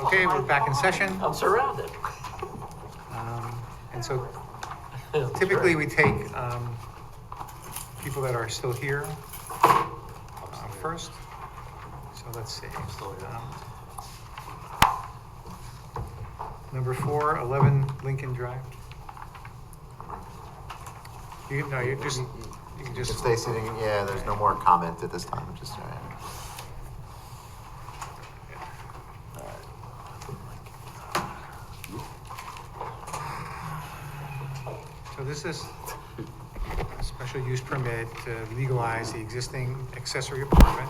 Okay, we're back in session. I'm surrounded. And so typically we take people that are still here first. So let's see. Number 4, 11 Lincoln Drive. You can just stay sitting. Yeah, there's no more comment at this time. Just So this is a special use permit to legalize the existing accessory apartment.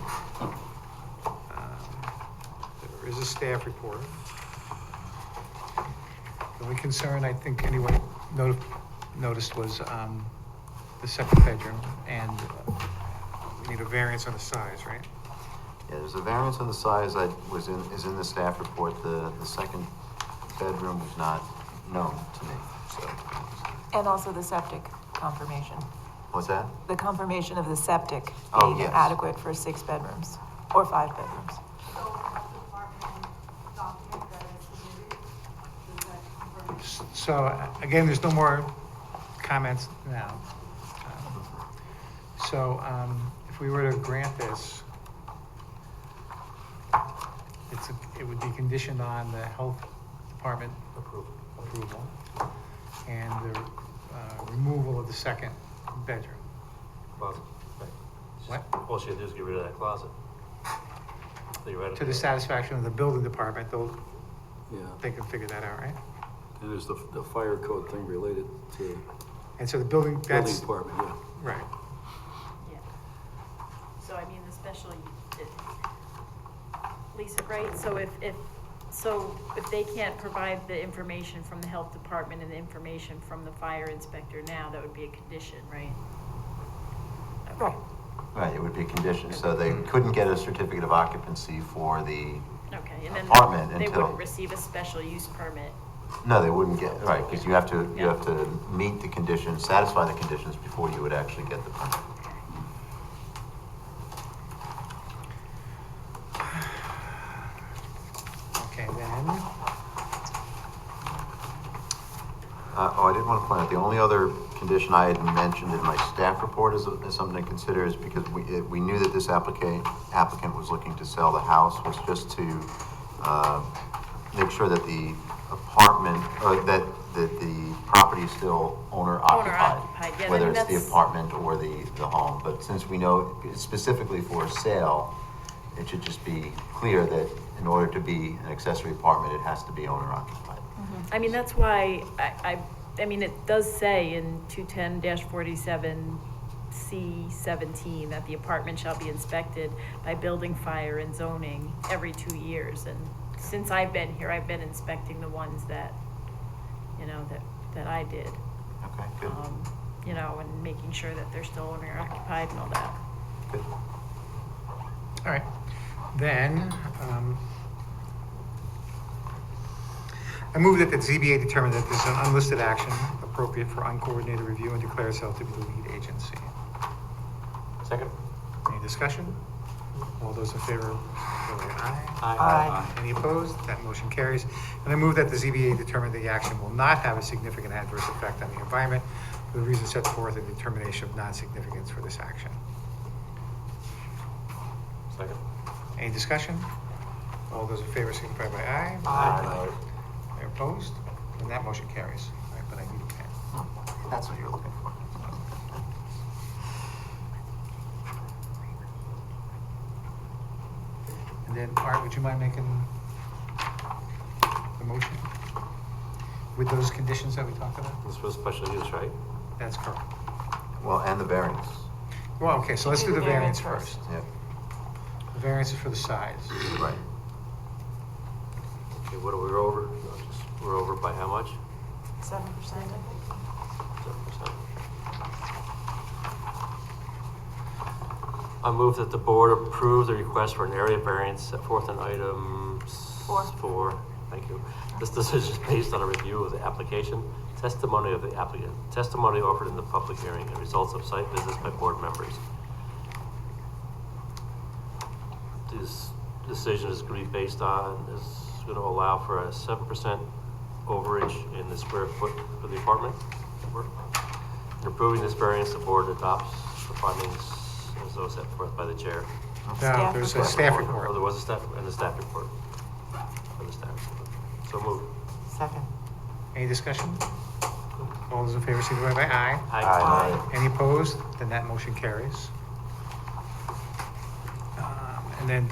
There is a staff report. The only concern I think anyone noticed was the second bedroom, and we need a variance on the size, right? Yeah, there's a variance on the size that is in the staff report. The second bedroom was not known to me. So. And also the septic confirmation. What's that? The confirmation of the septic Oh, being yes. adequate for 6 bedrooms or 5 bedrooms. So again, there's no more comments now. If we were to grant this, it would be conditioned on the health department approval and the removal of the second bedroom. Closet. What? All she had to do is get rid of that closet. To the satisfaction of the building department, Yeah, they can figure that out, right? and there's the fire code thing related to And so the building, building that's, department, yeah. right. Yeah. So I mean, the special, Lisa, right, so if they can't provide the information from the health department and the information from the fire inspector now, that would be a condition, right? Right. Right, it would be a condition. So they couldn't get a certificate of occupancy for the. Okay, and then Apartment they until- wouldn't receive a special use permit. No, they wouldn't get, right, because you have to Yeah. meet the conditions, satisfy the conditions before you would actually get the permit. Okay, then, I did want to point out, the only other condition I had mentioned in my staff report is something to consider is because we knew that this applicant was looking to sell the house, was just to make sure that the apartment, or that the property is still owner occupied. Owner-occupied, yeah, Whether I mean, it's the that's- apartment or the home, but since we know it's specifically for sale, it should just be clear that in order to be an accessory apartment, it has to be owner occupied. I mean, that's why I mean, it does say in 210-47C17 that the apartment shall be inspected by building, fire, and zoning every 2 years. And since I've been here, I've been inspecting the ones that, that I did. Okay, good. And making sure that they're still owner occupied and all that. Good. all right. Then, I move that the ZBA determine that this is an unlisted action appropriate for uncoordinated review and declare itself to be the lead agency. Second? Any discussion? All those in favor, vote aye. Aye. Any opposed? That motion carries. And I move that the ZBA determine the action will not have a significant adverse effect on the environment for the reasons set forth in the determination of non-significance for this action. Second? Any discussion? All those in favor signify by aye. Aye. They're opposed? And that motion carries. All right, but I need a pen. That's what you're looking for. And then, Art, would you mind making the motion with those conditions that we talked about? This was special use, right? That's correct. Well, and the variance. Well, okay, so let's do the variance first. Yeah, The variance is for the size. right. Okay, what are we over? We're over by how much? 7%. 7%. I move that the board approve the request for an area variance set forth in items 4. Thank you. This decision is based on a review of the application, testimony of the applicant, testimony offered in the public hearing, and results of site visits by board members. This decision is going to be based on, as going to allow for a 7% overage in the square foot for the apartment. In approving this variance, the board adopts the findings as those set forth by the chair. No, Staff there's a report. staff Oh, report. there was a staff, and the staff report. For the staff report. So moved. Second. Any discussion? All those in favor, signify by aye. Aye. Any opposed? Then that motion carries. And then,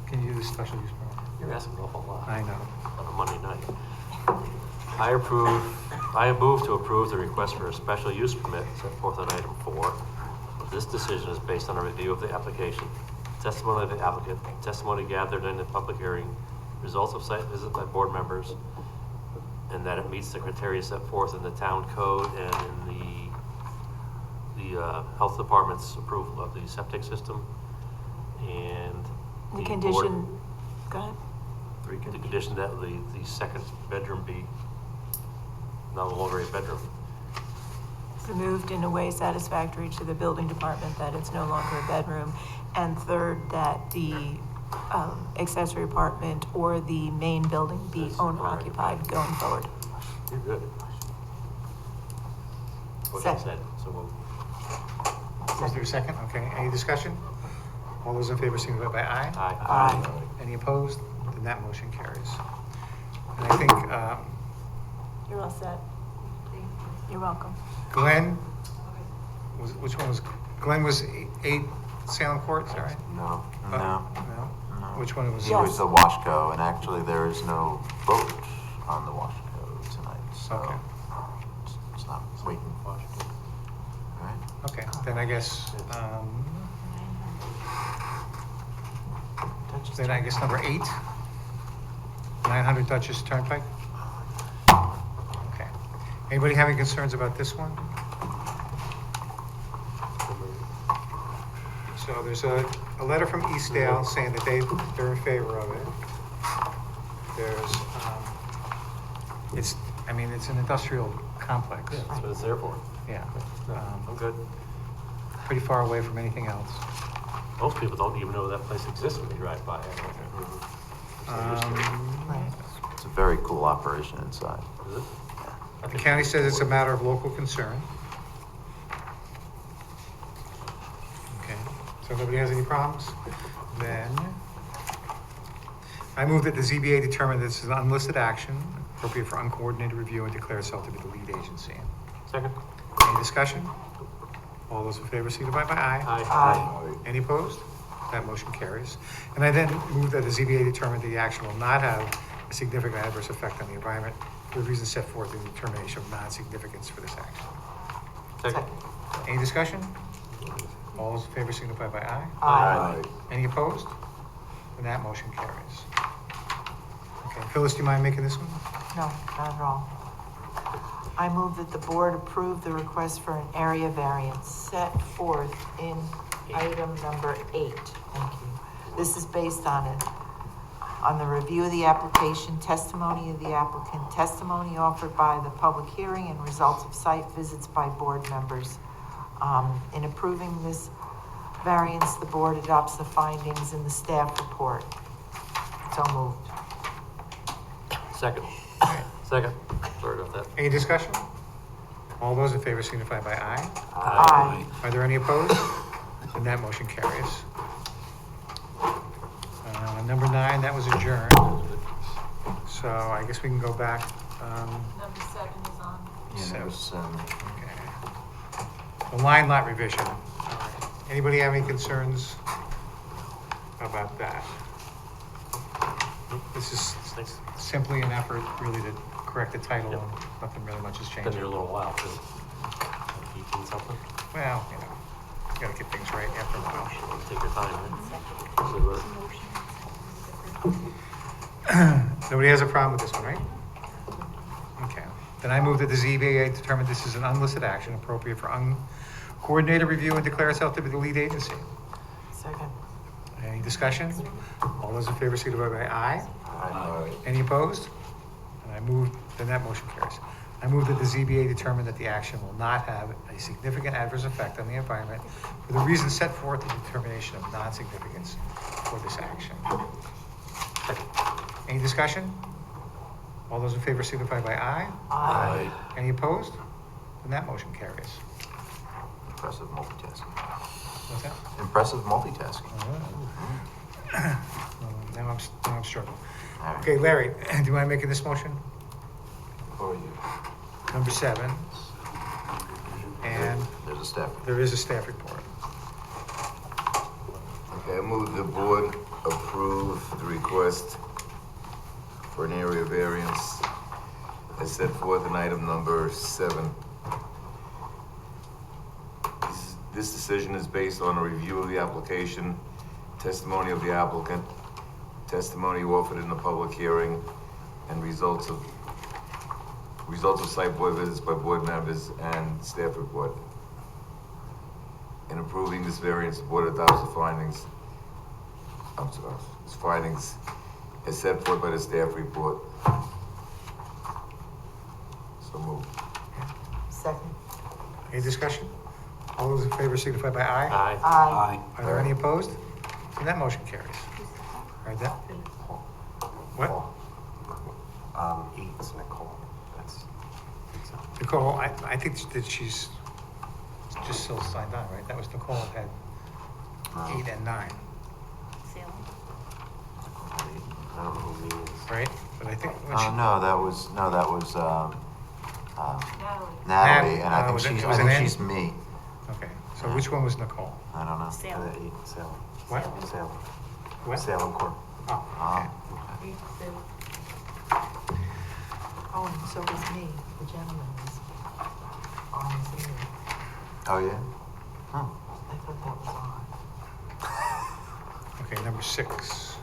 can you do the special use permit? You're asking an awful lot. I know. On a Monday night. I move to approve the request for a special use permit set forth on item 4. This decision is based on a review of the application, testimony of the applicant, testimony gathered in the public hearing, results of site visit by board members, and that it meets the criteria set forth in the town code and in the health department's approval of the septic system. And The board- condition, go ahead. the condition that the second bedroom be no longer a bedroom. Removed in a way satisfactory to the building department, that it's no longer a bedroom. And third, that the accessory apartment or the main building be Yes, owner all right. occupied going forward. You're good. What I Second. said, so we'll. Is there a second? Okay, any discussion? All those in favor, signify by aye. Aye. Any opposed? Then that motion carries. And I think You're all set. You're welcome. Glenn, which one was, Glenn was 8 Salem Court, is that right? No, No? no. No? Which one was? It was the Washco, and actually there is no vote on the Washco tonight, so Okay. it's not waiting. Right? Okay, then I guess, number 8, 900 Dutchess Turnpike. Okay. Anybody have any concerns about this one? So there's a letter from Eastdale saying that they're in favor of it. There's, it's an industrial complex. Yeah, that's what it's there for. Yeah. I'm good. Pretty far away from anything else. Most people don't even know that place exists when they drive by. So used to it. Right. It's a very cool operation inside. Is it? I The think- county says it's a matter of local concern. Okay, so if nobody has any problems, then I move that the ZBA determine this is an unlisted action appropriate for uncoordinated review and declare itself to be the lead agency. Second? Any discussion? All those in favor, signify by aye. Aye. Any opposed? That motion carries. And I then move that the ZBA determine that the action will not have a significant adverse effect on the environment for the reasons set forth in the determination of non-significance for this action. Second? Any discussion? All those in favor signify by aye. Aye. Any opposed? And that motion carries. Okay, Phyllis, do you mind making this one? No, not at all. I move that the board approve the request for an area variance set forth in item number 8. Thank you. This is based on the review of the application, testimony of the applicant, testimony offered by the public hearing, and results of site visits by board members. In approving this variance, the board adopts the findings in the staff report. So moved. Second? Second. Sorry about that. Any discussion? All those in favor signify by aye. Aye. Are there any opposed? And that motion carries. Number 9, that was adjourned. So I guess we can go back. Number 7 is on. Yeah, there was, Okay. The line lot revision. All right. Anybody have any concerns about that? This is Thanks. simply an effort really to correct the title, Yep. and nothing really much has Been changed. here a little while, too. Eating something? Well, you gotta get things right after a while. Take your time, right? So, Nobody has a problem with this one, right? Okay. Then I move that the ZBA determine this is an unlisted action appropriate for uncoordinated review and declare itself to be the lead agency. Second. Any discussion? All those in favor signify by aye. Aye. Any opposed? And I move, then that motion carries. I move that the ZBA determine that the action will not have a significant adverse effect on the environment for the reasons set forth in the determination of non-significance for this action. Second. Any discussion? All those in favor signify by aye. Aye. Any opposed? Then that motion carries. Impressive multitasking. What's that? Impressive multitasking. Now I'm struggling. All right. Okay, Larry, do you mind making this motion? Or you? Number 7. And There's a step. there is a staff report. Okay, I move the board approve the request for an area variance as set forth in item number 7. This decision is based on a review of the application, testimony of the applicant, testimony offered in the public hearing, and results of site board visits by board members and staff report. In approving this variance, the board adopts the findings as set forth by the staff report. So moved. Second. Any discussion? All those in favor signify by aye. Aye. Aye. Are there any opposed? And that motion carries. All right, that, what? 8 is Nicole. That's. Nicole, I think that she's just still signed on, right? That was Nicole had 8 and 9, Salem. I don't know who he is. right? But I think when she, No, that was Natalie, and I was think it- she's, it was I an think N? she's me. okay. So which one was Nicole? I don't know. Salem. 8, Salem. What? Salem. What? Salem Court. Oh, Oh, Oh, and so was me, the gentleman was on his ear. oh yeah? Huh. I thought that was on. okay. Number 6.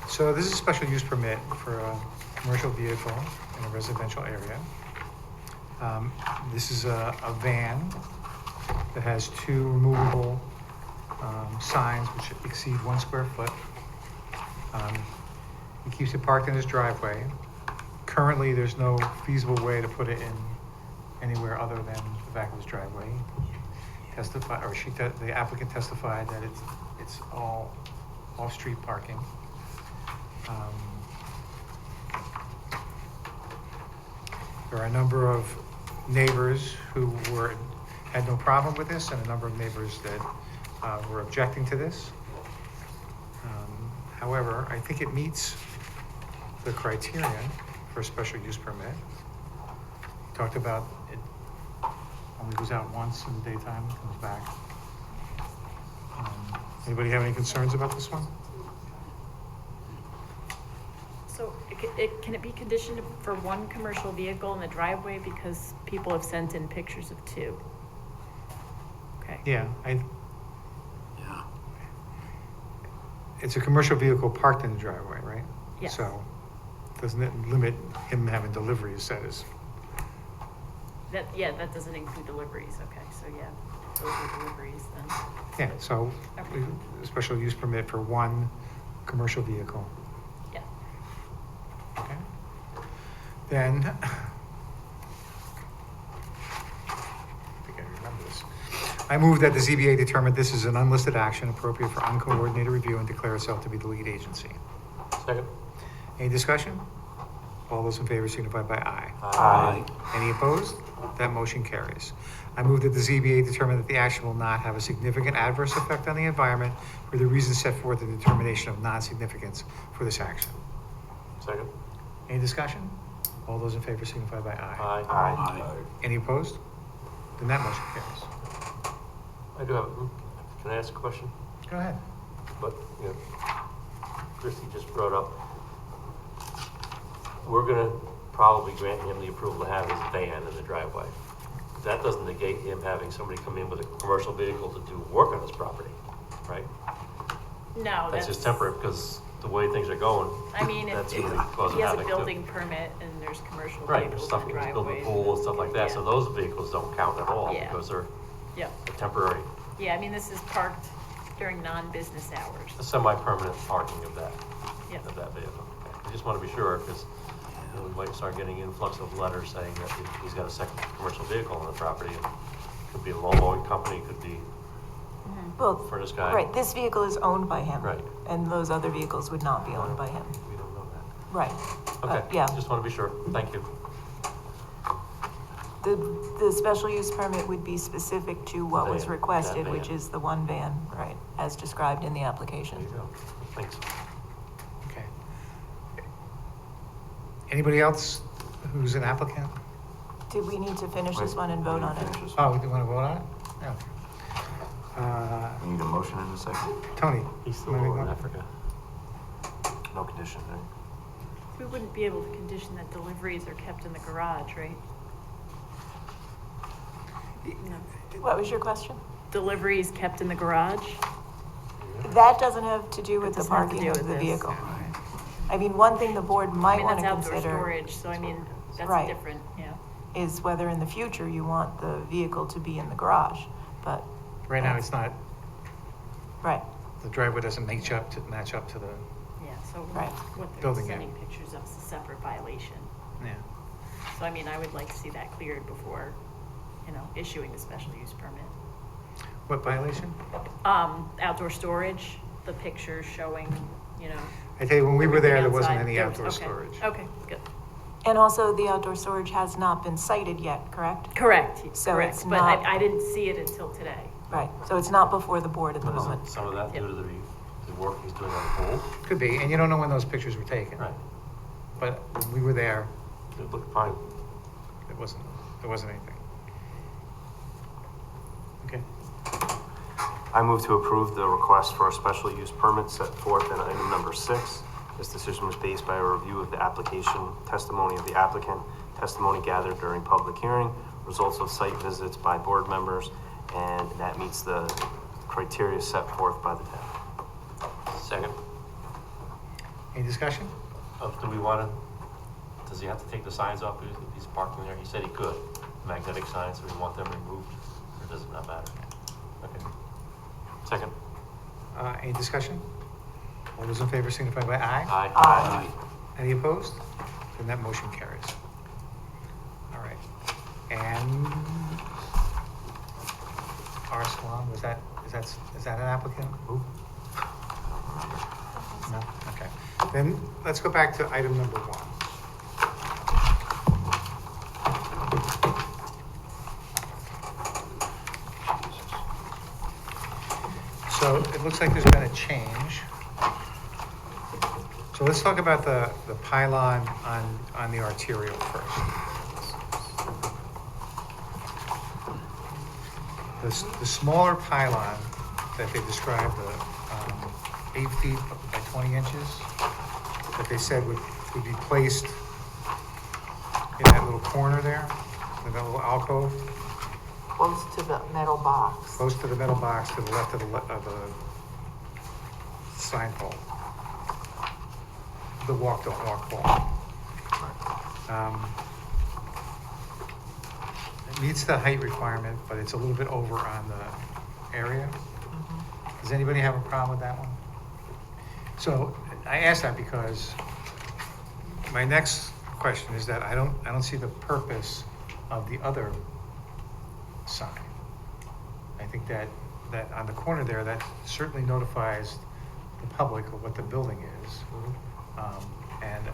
So this is a special use permit for a commercial vehicle in a residential area. This is a van that has 2 removable signs which exceed 1 square foot. He keeps it parked in his driveway. Currently, there's no feasible way to put it in anywhere other than the back of his driveway. The applicant testified that it's all off-street parking. There are a number of neighbors who had no problem with this, and a number of neighbors that were objecting to this. However, I think it meets the criteria for a special use permit. Talked about it only goes out once in the daytime, comes back. Anybody have any concerns about this one? So can it be conditioned for 1 commercial vehicle in the driveway because people have sent in pictures of 2? Okay. Yeah, Yeah. it's a commercial vehicle parked in the driveway, right? Yes. So, doesn't it limit him having deliveries, that is? That doesn't include deliveries, okay, so yeah, those are deliveries then. Yeah, so, Okay. a special use permit for 1 commercial vehicle, Yeah. okay? Then, I think I remember this. I move that the ZBA determine this is an unlisted action appropriate for uncoordinated review and declare itself to be the lead agency. Second? Any discussion? All those in favor signify by aye. Aye. Any opposed? That motion carries. I move that the ZBA determine that the action will not have a significant adverse effect on the environment for the reasons set forth in the determination of non-significance for this action. Second? Any discussion? All those in favor signify by aye. Aye. Aye. Any opposed? Then that motion carries. I do have, can I ask a question? Go ahead. But, you know, Christie just brought up, we're gonna probably grant him the approval to have his van in the driveway. That doesn't negate him having somebody come in with a commercial vehicle to do work on his property, right? No, That's just temporary, because the way things are going, I mean, that's if gonna cause he has a havoc too. building permit and there's commercial Right, vehicles stuff, in you the can build a driveway. pool and stuff like that, so Yeah. those vehicles don't count at all Yeah. because they're Yeah, temporary, yeah, I mean, this is parked during non-business hours. a semi-permanent parking of that Yeah. vehicle. Okay. I just want to be sure, because we might start getting influx of letters saying that he's got a second commercial vehicle on the property. It could be a lawn mowing company, could be Well, for this guy. right, this vehicle is owned by him. Right. And those other vehicles would not be owned by him. We don't know that. Right. Okay, Yeah, just want to be sure. Thank you. the special use permit would be specific to what was Van, requested, that which van. is the one van, right, as described in the There application. you go. Thanks. Okay. Anybody else who's an applicant? Did we need to finish this one and vote on it? Finish this Oh, one. do you want to vote on it? No. We need a motion in a second. Tony? He's still wanna make over in one? Africa. No condition, right? We wouldn't be able to condition that deliveries are kept in the garage, right? No. What was your question? Deliveries kept in the garage? That doesn't have to do with It the doesn't have to parking do of with the this. vehicle. I mean, one thing the board I might mean, want to that's outdoor consider storage, so I mean, that's Right. different, yeah. is whether in the future you want the vehicle to be in the garage, but, Right now, it's not, right, the driveway doesn't match up to the, Yeah, so Right. what they're Building, yeah. sending pictures of is a separate violation. yeah. So I mean, I would like to see that cleared before, issuing the special use permit. What violation? Outdoor storage, the pictures showing, I tell you, when we were there, there everything wasn't outside. any There was- outdoor okay. storage. Okay, good. and also the outdoor storage has not been cited yet, correct? Correct, So correct, it's but not- I didn't see it until today. Right, so it's not before the board at the But moment. isn't some of that due to the work he's doing on the pool? Could be, and you don't know when those pictures were taken. Right. But when we were there, It looked fine. there wasn't anything. Okay. I move to approve the request for a special use permit set forth in item number 6. This decision was based by a review of the application, testimony of the applicant, testimony gathered during public hearing, results of site visits by board members, and that meets the criteria set forth by the town. Second. Any discussion? Do we want to, does he have to take the signs off if he's parking there? He said he could, magnetic signs, so we want them removed, or does it not matter? Okay. Second. Any discussion? All those in favor signify by aye. Aye. Aye. Any opposed? Then that motion carries. All right. And our salon, is that an applicant? Who? No? Okay. Then let's go back to item number 1. So it looks like there's been a change. So let's talk about the pylon on the arterial first. The smaller pylon that they described, the 8 feet by 20 inches, that they said would be placed in that little corner there, in that little alcove, Close to the metal box. close to the metal box to the left of the sign pole. The walk, don't walk pole. It meets the height requirement, but it's a little bit over on the area. Does anybody have a problem with that one? So I ask that because my next question is that I don't see the purpose of the other sign. I think that on the corner there, that certainly notifies the public of what the building is. And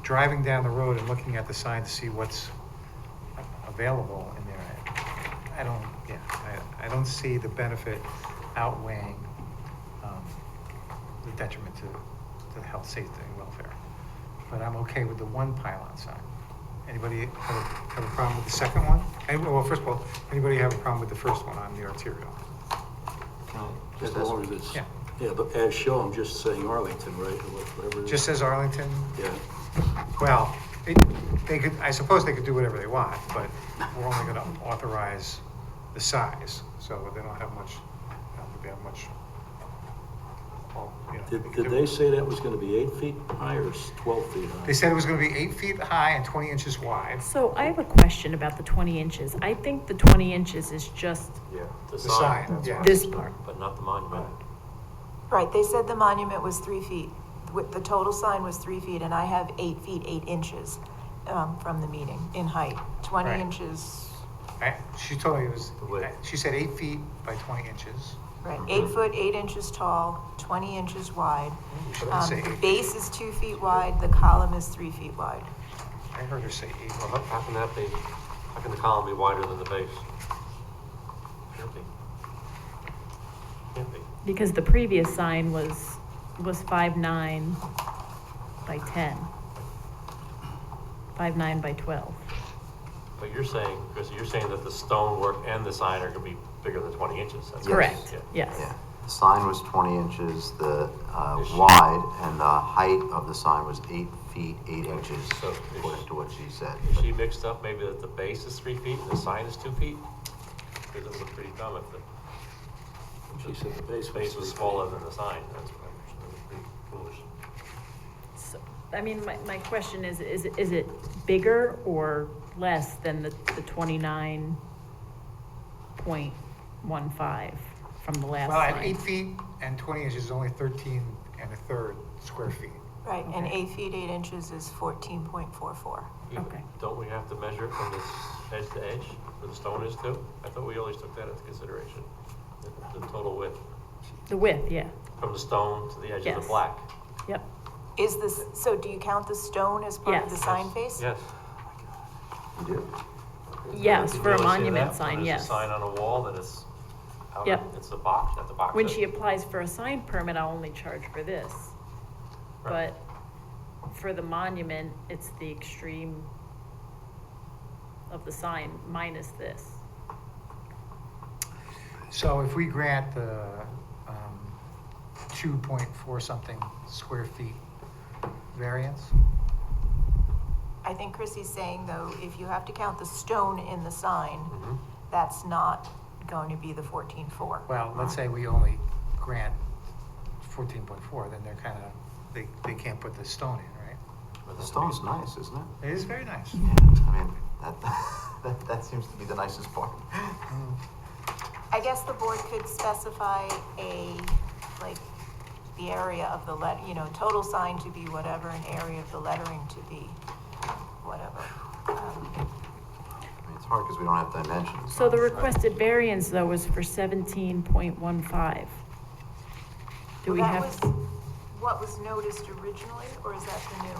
driving down the road and looking at the sign to see what's available in there, I don't see the benefit outweighing the detriment to the health, safety, and welfare. But I'm okay with the one pylon sign. Anybody have a problem with the second one? Well, first of all, anybody have a problem with the first one on the arterial? As long as it's, Yeah. yeah, but as shown, just saying Arlington, right, or whatever. it is. Just says Arlington? Yeah, Well, they could, I suppose they could do whatever they want, but we're only gonna authorize the size, so they don't have much, I don't think they have much Well, you know, Did they say that was gonna be 8 feet high or 12 feet high? They said it was gonna be 8 feet high and 20 inches wide. So I have a question about the 20 inches. I think the 20 inches is just Yeah. The sign, yeah. this part. But not the monument. Right, they said the monument was 3 feet. With the total sign was 3 feet, and I have 8 feet, 8 inches, from the meeting in height. 20 Right. inches, She told me it was, The width. she said 8 feet by 20 inches. right, 8 foot, 8 inches tall, 20 inches wide. She didn't say The 8 base is 2 feet wide, the column is 3 feet wide. I heard her say 8. Well, how can that be? How can the column be wider than the base? Can't be. Can't be. Because the previous sign was 5'9" by 10. 5'9" by 12. But you're saying, Chris, you're saying that the stonework and the sign are gonna be bigger than 20 inches? That's Correct, Yeah. yes. Yeah, the sign was 20 inches, the Is she- wide, and the height of the sign was 8 feet, 8 inches, So is according she- to what she said. Is she mixed up maybe that the base is 3 feet and the sign is 2 feet? Because it would look pretty dumb if the She said the base was base 3 was feet. smaller than the sign. That's pretty foolish. So, I mean, my question is it bigger or less than the 29.15 from the last Well, at sign? 8 feet and 20 inches is only 13 1/3 square feet. Right, and Okay. 8 feet, 8 inches is 14.44. Yeah, but Okay. Don't we have to measure it from this edge to edge, where the stone is too? I thought we always took that into consideration, the total width, The width, yeah, from the stone to the edge of Yes. the black. yep. Is this, so do you count the stone as part of the Yes. sign face? Yes. You do? Yes, Did for you a always say monument that? sign, When there's yes. a sign on a wall, that it's out, Yep. it's a box, that's a box. When that- she applies for a sign permit, I'll only charge for this. Right. But for the monument, it's the extreme of the sign minus this. So if we grant the 2.4 something square feet variance, I think Chrissy's saying, though, if you have to count the stone in the sign, Mhm. that's not going to be the 14.4. well, let's say we only grant 14.4, then they're kind of, they can't put the stone in, right? But The stone's nice, isn't it? It is very nice. Yeah, I mean, that seems to be the nicest part. I guess the board could specify like, the area of the total sign to be whatever, an area of the lettering to be whatever. I mean, it's hard because we don't have dimensions. So the requested variance, though, was for 17.15. Do we Well, have? that was what was noticed originally, or is that the new?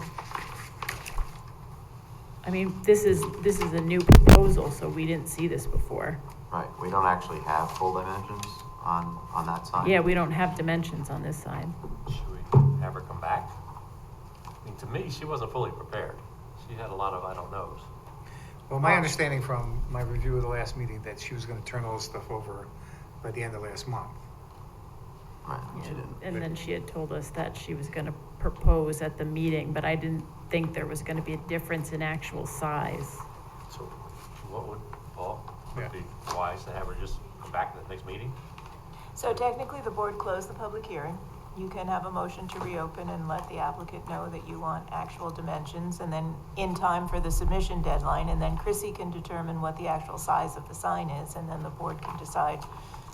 I mean, this is a new proposal, so we didn't see this before. Right, we don't actually have full dimensions on that sign. Yeah, we don't have dimensions on this sign. Should we have her come back? I mean, to me, she wasn't fully prepared. She had a lot of I don't knows. Well, my understanding from my review of the last meeting, that she was going to turn all this stuff over by the end of last month. Right, she didn't. And then she had told us that she was gonna propose at the meeting, but I didn't think there was gonna be a difference in actual size. So what would, Paul, would Yeah. be wise to have her just come back to the next meeting? So technically, the board closed the public hearing. You can have a motion to reopen and let the applicant know that you want actual dimensions, and then in time for the submission deadline, and then Chrissy can determine what the actual size of the sign is, and then the board can decide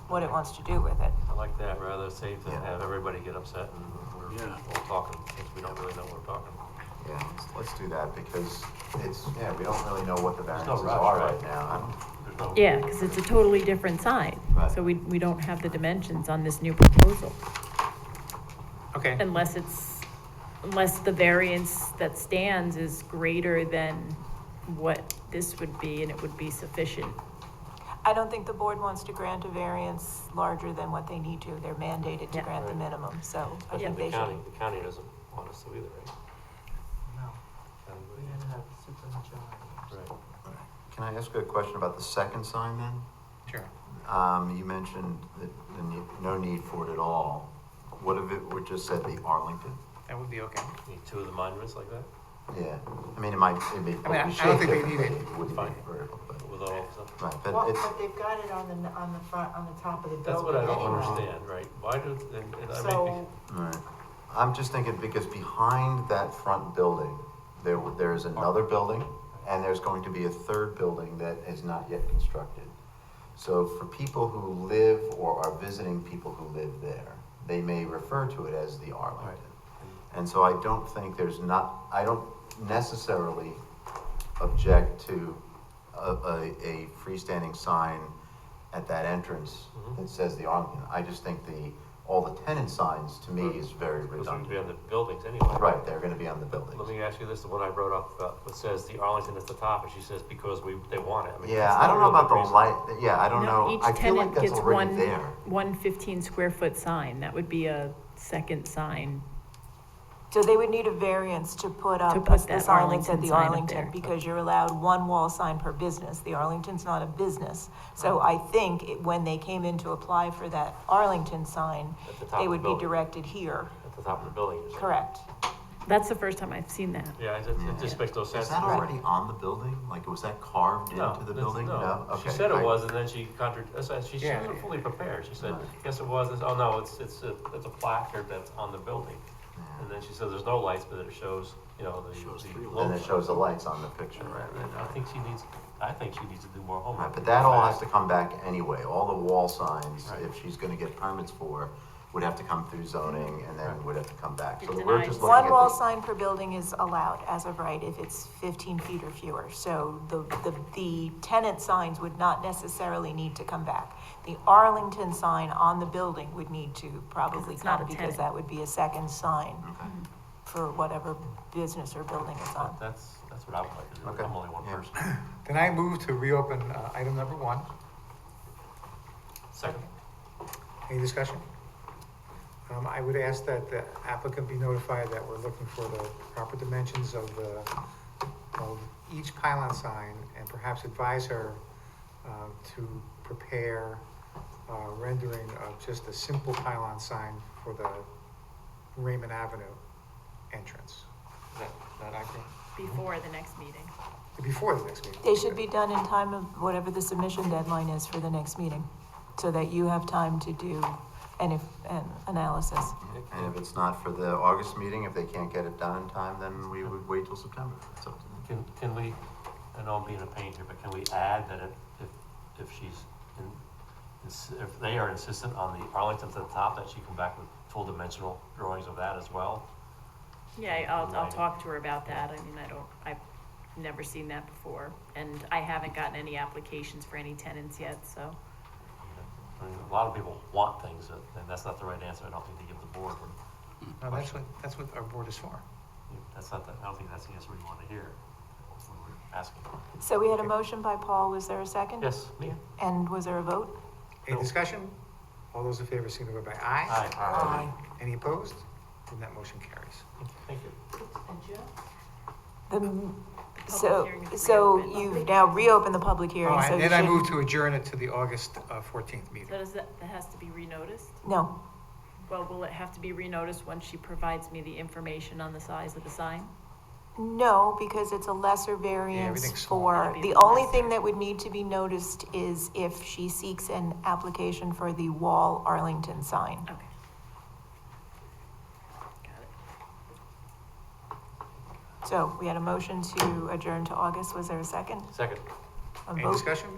what it wants to do with it. I like that, rather safe than Yeah. have everybody get upset and we're Yeah. all talking, since we don't really know what we're talking. Yeah, let's do that because we don't really know what the There's variances no rush, are right? right now. There's no. Yeah, because it's a totally different sign. Right. So we don't have the dimensions on this new proposal. Okay, Unless the variance that stands is greater than what this would be, and it would be sufficient. I don't think the board wants to grant a variance larger than what they need to. They're mandated to Yeah. grant the Right. minimum, so I Especially think the they county, should. the county doesn't want us to either, right? no. County We're would- gonna have supermajority. Right. Can I ask a question about the second sign then? Sure. You mentioned that no need for it at all. What if it were just said the Arlington? That would be okay. Need two of the monuments like that, Yeah, I mean, it might, I don't think they need it. It wouldn't Fine. be vertical, but. with all of them. Right, Well, but it's, but they've got it on the front, on the top of the That's building what I don't anyway. understand, right? Why do, and I mean, So, right. I'm just thinking because behind that front building, there's another building and there's going to be a third building that is not yet constructed. So for people who live or are visiting people who live there, they may refer to it as the Arlington. Right. And so I don't think I don't necessarily object to a freestanding sign at that entrance that says the Arlington. I just think all the tenant signs, to me, is very those are to be on redundant. the buildings anyway. Right, they're gonna be on the buildings. Let me ask you this, the one I wrote up, it says the Arlington at the top, and she says because they want it. I mean, Yeah, that's I not don't a know real about the good reason. light, yeah, I don't know. I Each feel like tenant that's gets already there. one 15-square-foot sign. That would be a second sign. So they would need a variance to put To up put the that sign that said Arlington the sign up Arlington, there. because you're allowed one wall sign per business. The Arlington's not a business. So I think when they came in to apply for that Arlington sign, At the top they of the would be building. directed here. At the top of the building, you're saying. Correct. That's the first time I've seen that. Yeah, it just makes no sense. Is that already on the building? Like, was that carved No, into the that's- building? no. Okay. She said it I- was, and then she she Yeah. wasn't fully prepared. She said, Right. yes, it was. Oh, no, it's a placard that's on the building. And then she said there's no lights, but it shows, the logo. And it shows the lights on the picture, Right, right? and I think she needs to do more homework. Right, but that all has to come back anyway. All the wall signs, Right. if she's gonna get permits for, would have to come through zoning and then would have to come back. So It we're denies just one looking One at wall the. sign per building is allowed as of right if it's 15 feet or fewer. So the tenant signs would not necessarily need to come back. The Arlington sign on the building would need to probably it's not come a because tenant. that would be a second sign Okay. for whatever business or building it's on. That's what I would like to do. Okay. I'm only one Yeah. person. Then I move to reopen item number 1. Second. Any discussion? I would ask that the applicant be notified that we're looking for the proper dimensions of each pylon sign and perhaps advise her to prepare rendering of just a simple pylon sign for the Raymond Avenue entrance. Is that accurate? Before the next meeting. Before the next meeting. They should be done in time of whatever the submission deadline is for the next meeting, so that you have time to do an analysis. And if it's not for the August meeting, if they can't get it done in time, then we would wait till September. It's up to them. Can we, I know I'm being a pain here, but can we add that if if they are insistent on the Arlington to the top, that she come back with full dimensional drawings of that as well? Yeah, I'll talk to her about that. I mean, I've never seen that before. And I haven't gotten any applications for any tenants yet, so. I mean, a lot of people want things, and that's not the right answer, I don't think, to give the board. No, that's what our board is for. I don't think that's the answer we want to hear, when we're asking. So we had a motion by Paul, was there a second? Yes, me? And was there a vote? Any discussion? All those in favor signify by aye. Aye. Any opposed? Then that motion carries. Thank you. So hearing is so reopened. you've now reopened the public Oh, hearing, so and you then I should. move to adjourn it to the August 14th meeting. So does that has to be renoticed? No, Well, will it have to be renoticed once she provides me the information on the size of the sign? no, because it's a lesser variance everything's small. for, It'll be the only lesser. thing that would need to be noticed is if she seeks an application for the wall Arlington sign. Okay. Got it. So we had a motion to adjourn to August, was there a second? Second. A Any vote? discussion?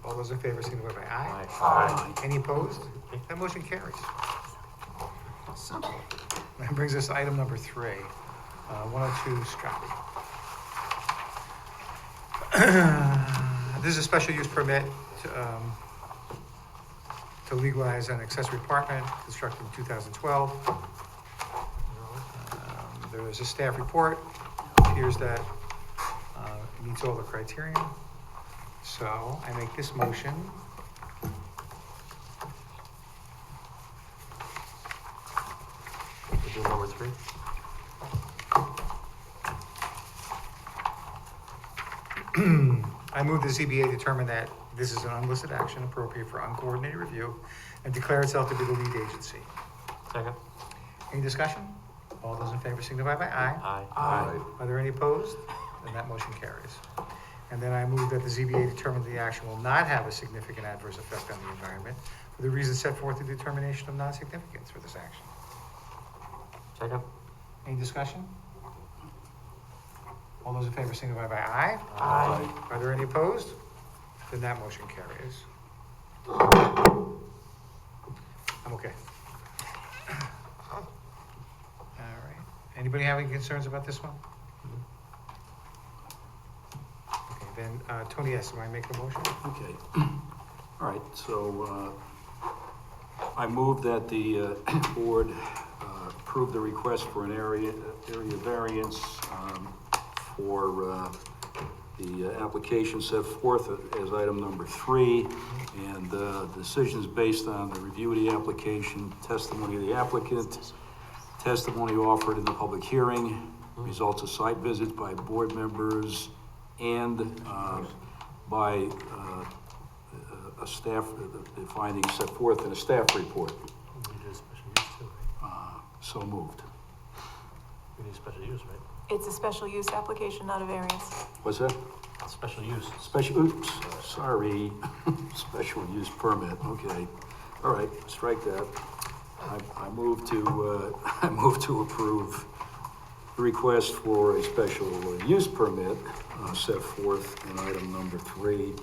All those in favor signify by aye. Aye. Any opposed? That motion carries. That brings us to item number 3, 102 Stratford. This is a special use permit to legalize an accessory apartment constructed in 2012. There is a staff report, appears that it meets all the criteria. So I make this motion. We'll do number 3. I move the ZBA determine that this is an unlisted action appropriate for uncoordinated review and declare itself to be the lead agency. Second. Any discussion? All those in favor signify by aye. Aye. Are there any opposed? Then that motion carries. And then I move that the ZBA determine the action will not have a significant adverse effect on the environment for the reasons set forth in the determination of non-significance for this action. Second? Any discussion? All those in favor signify by aye. Aye. Are there any opposed? Then that motion carries. I'm okay. All right. Anybody have any concerns about this one? Okay, then, Tony S., do I make the motion? Okay. All right, so I move that the board approve the request for an area variance for the application set forth as item number 3, and decisions based on the review of the application, testimony of the applicant, testimony offered in the public hearing, results of site visits by board members, and by a staff, the findings set forth in a staff report. We did a special use too, right? So moved. We need special use, right? It's a special use application, not a variance. What's that? Special use. Special, oops, sorry, special use permit, okay. All right, strike that. I move to approve the request for a special use permit set forth in item number 3.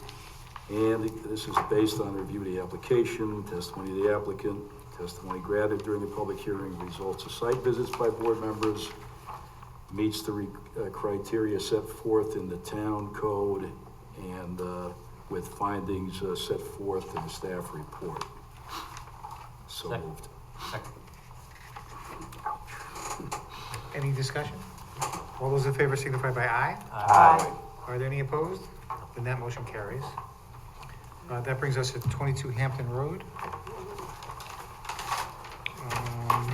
And this is based on review of the application, testimony of the applicant, testimony granted during the public hearing, results of site visits by board members, meets the criteria set forth in the town code, and with findings set forth in the staff report. So Second. moved. Second. Any discussion? All those in favor signify by aye. Aye. Are there any opposed? Then that motion carries. That brings us to 22 Hampton Road.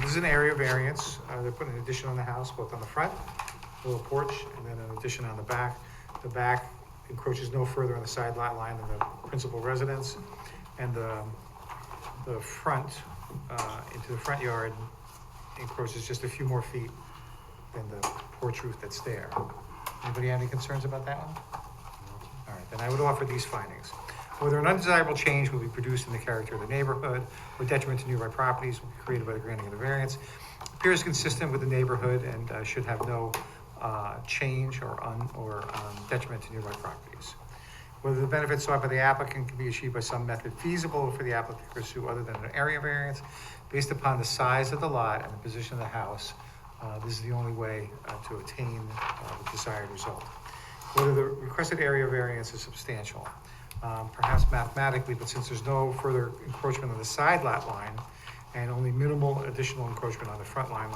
This is an area variance. They're putting an addition on the house, both on the front, a little porch, and then an addition on the back. The back encroaches no further on the side lot line than the principal residence, and the front, into the front yard encroaches just a few more feet than the porch roof that's there. Anybody have any concerns about that one? All right, then I would offer these findings. Whether an undesirable change will be produced in the character of the neighborhood or detriment to nearby properties will be created by the granting of the variance appears consistent with the neighborhood and should have no change or detriment to nearby properties. Whether the benefits sought by the applicant can be achieved by some method feasible for the applicant to pursue other than an area variance based upon the size of the lot and the position of the house. This is the only way to attain the desired result. Whether the requested area variance is substantial, perhaps mathematically, but since there's no further encroachment on the side lot line and only minimal additional encroachment on the front line,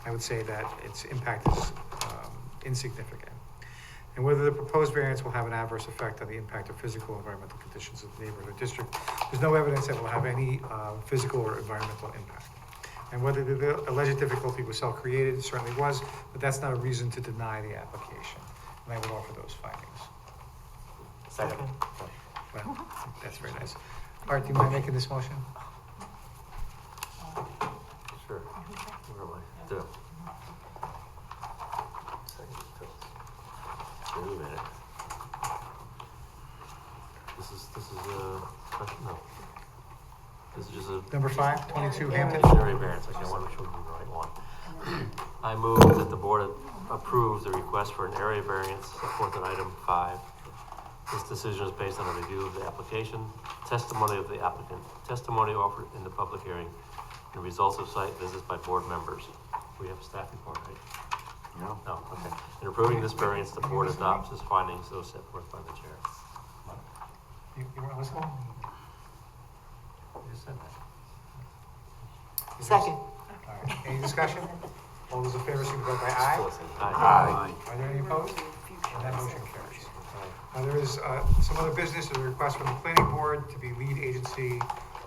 I would say that its impact is insignificant. And whether the proposed variance will have an adverse effect on the impact of physical and environmental conditions of the neighborhood or district, there's no evidence that it will have any physical or environmental impact. And whether the alleged difficulty was self-created, it certainly was, but that's not a reason to deny the application. And I would offer those findings. Second. Well, that's very nice. Art, do you mind making this motion? Sure. Where am I? Do. Second. Wait a minute. This is a special, no. This is just a. Number 5, 22 Hampton. Area variance, okay, I want to make sure we're the right one. I move that the board approve the request for an area variance set forth in item 5. This decision is based on a review of the application, testimony of the applicant, testimony offered in the public hearing, and results of site visits by board members. We have a staff report, right? No. No, okay. In approving this variance, the board adopts its findings, those set forth by the chair. You want to listen? You just said that. Second. All right, any discussion? All those in favor, signify by aye. Aye. Are there any opposed? And that motion carries. There is some other business, there's a request from the planning board to be lead agency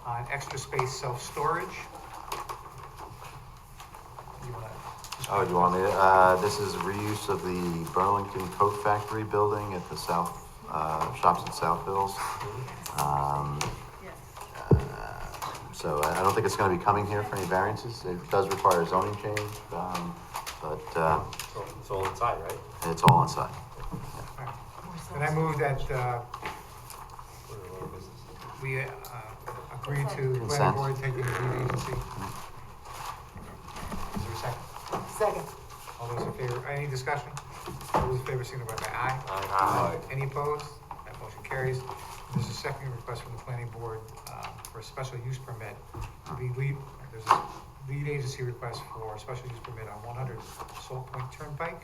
on extra space self-storage. Oh, do you want me to, this is reuse of the Burlington Coat Factory building at the South, Shops at South Hills. So I don't think it's gonna be coming here for any variances. It does require a zoning change, but It's all inside, right? it's all inside. And I move that, we, agree to the planning Consent. board taking the lead agency. Is there a second? Second. All those in favor, any discussion? All those in favor signify by aye. Aye. Any opposed? That motion carries. There's a second request from the planning board for a special use permit to be lead, there's a lead agency request for a special use permit on 100 Salt Point Turnpike.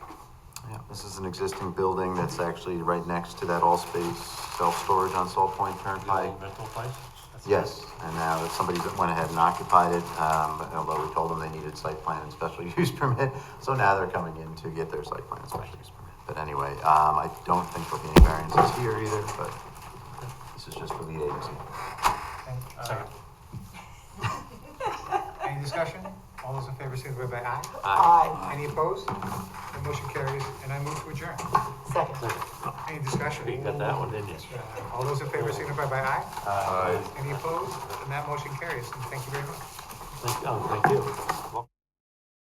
Yeah, this is an existing building that's actually right next to that all-space self-storage on Salt Point Turnpike. Rental place? Yes, and now that somebody went ahead and occupied it, but although we told them they needed site plan and special use permit, so now they're coming in to get their site plan and special use permit. But anyway, I don't think there'll be any variances here either, but this is just the lead agency. Second. Any discussion? All those in favor signify by aye. Aye. Any opposed? The motion carries, and I move to adjourn. Second. Any discussion? You got that one, didn't you? All those in favor signify by aye. Aye. Any opposed? And that motion carries, and thank you very much. Thank you.